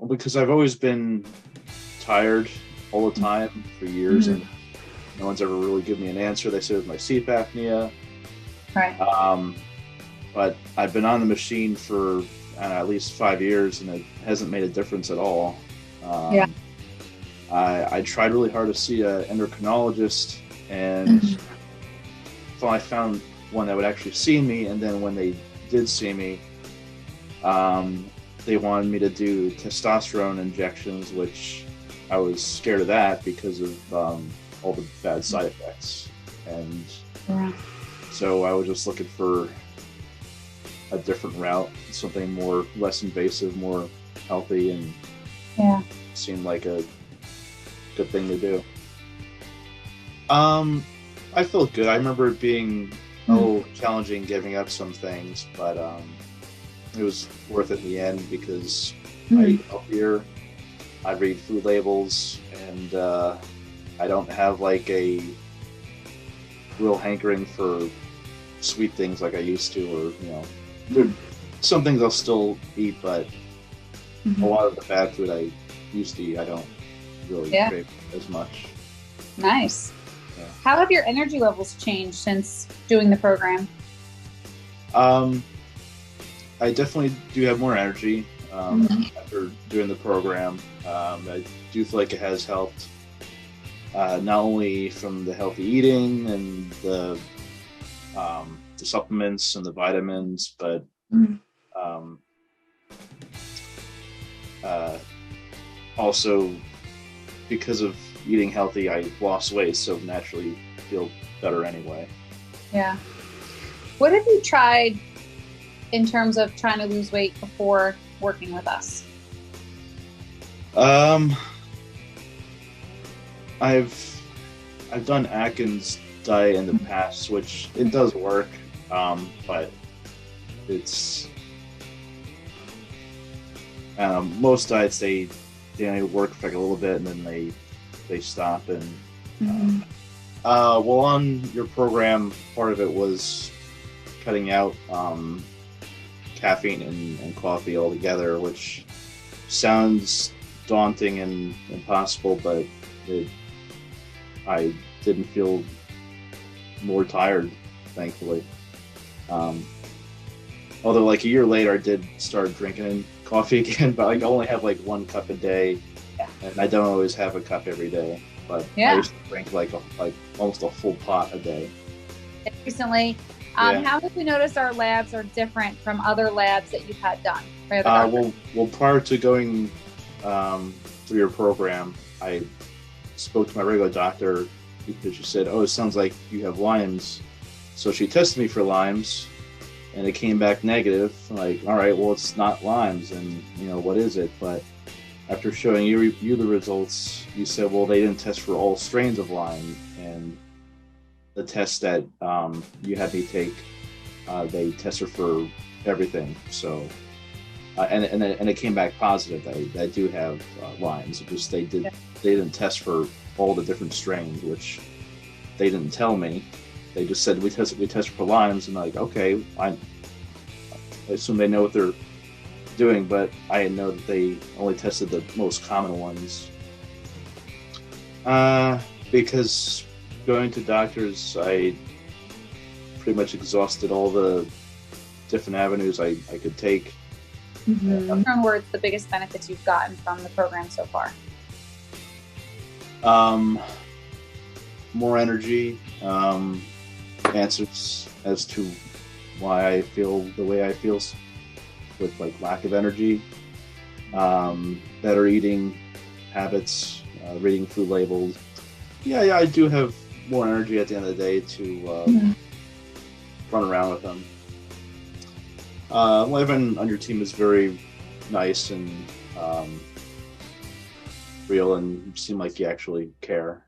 Well, because I've always been tired all the time for years, Mhm. and no one's ever really given me an answer. They say it was my sleep apnea. Right. Um, but I've been on the machine for at least 5 years, and it hasn't made a difference at all. Yeah. Um, I tried really hard to see an endocrinologist, and Mhm. finally found one that would actually see me. And then when they did see me, um, they wanted me to do testosterone injections, which I was scared of that because of all the bad side effects. And Yeah. so I was just looking for a different route, something more less invasive, more healthy, and Yeah. seemed like a good thing to do. Um, I felt good. I remember it being a Mm. little challenging giving up some things, but it was worth it in the end because I Mm. eat healthier. I read food labels, and I don't have like a real hankering for sweet things like I used to, or there some things I'll still eat, but a Mhm. lot of the bad food I used to eat, I don't really Yeah. crave as much. Nice. Yeah. How have your energy levels changed since doing the program? Um, I definitely do have more energy Mhm. after doing the program. I do feel like it has helped, not only from the healthy eating and the supplements and the vitamins, but Mhm. um, uh, also because of eating healthy, I lost weight, so naturally feel better anyway. Yeah. What have you tried in terms of trying to lose weight before working with us? Um, I've I've done Atkins diet in the past, which it does work, but it's most diets they only work for like a little bit and then they stop. And Mhm. well, on your program, part of it was cutting out caffeine and coffee altogether, which sounds daunting and impossible, but it, I didn't feel more tired, thankfully. Um, Although, like a year later, I did start drinking coffee again, but like, I only have like 1 cup a day, Yeah. and I don't always have a cup every day. But I Yeah. used to drink like almost a full pot a day. Recently, Yeah. how have you noticed our labs are different from other labs that you've had done by other doctors? Well, prior to going through your program, I spoke to my regular doctor because she said, "Oh, it sounds like you have Lyme's." So she tested me for Lyme's, and it came back negative. Like, all right, well, it's not Lyme's, and what is it? But after showing you the results, you said, well, they didn't test for all strains of Lyme, and the test that you had me take, they tested for everything. So, and it came back positive. They do have Lyme's. It just Yeah. they didn't test for all the different strains, which they didn't tell me. They just said we tested for Lyme's, and like, okay, I assume they know what they're doing, but I didn't know that they only tested the most common ones. Uh, because going to doctors, I pretty much exhausted all the different avenues I could take. In your own words, the biggest benefits you've gotten from the program so far? Um, More energy, answers as to why I feel the way I feel with like lack of energy, better eating habits, reading food labels. Yeah, I do have more energy at the end of the day to Mhm. run around with them. Everyone on your team is very nice and real, and seem like you actually care.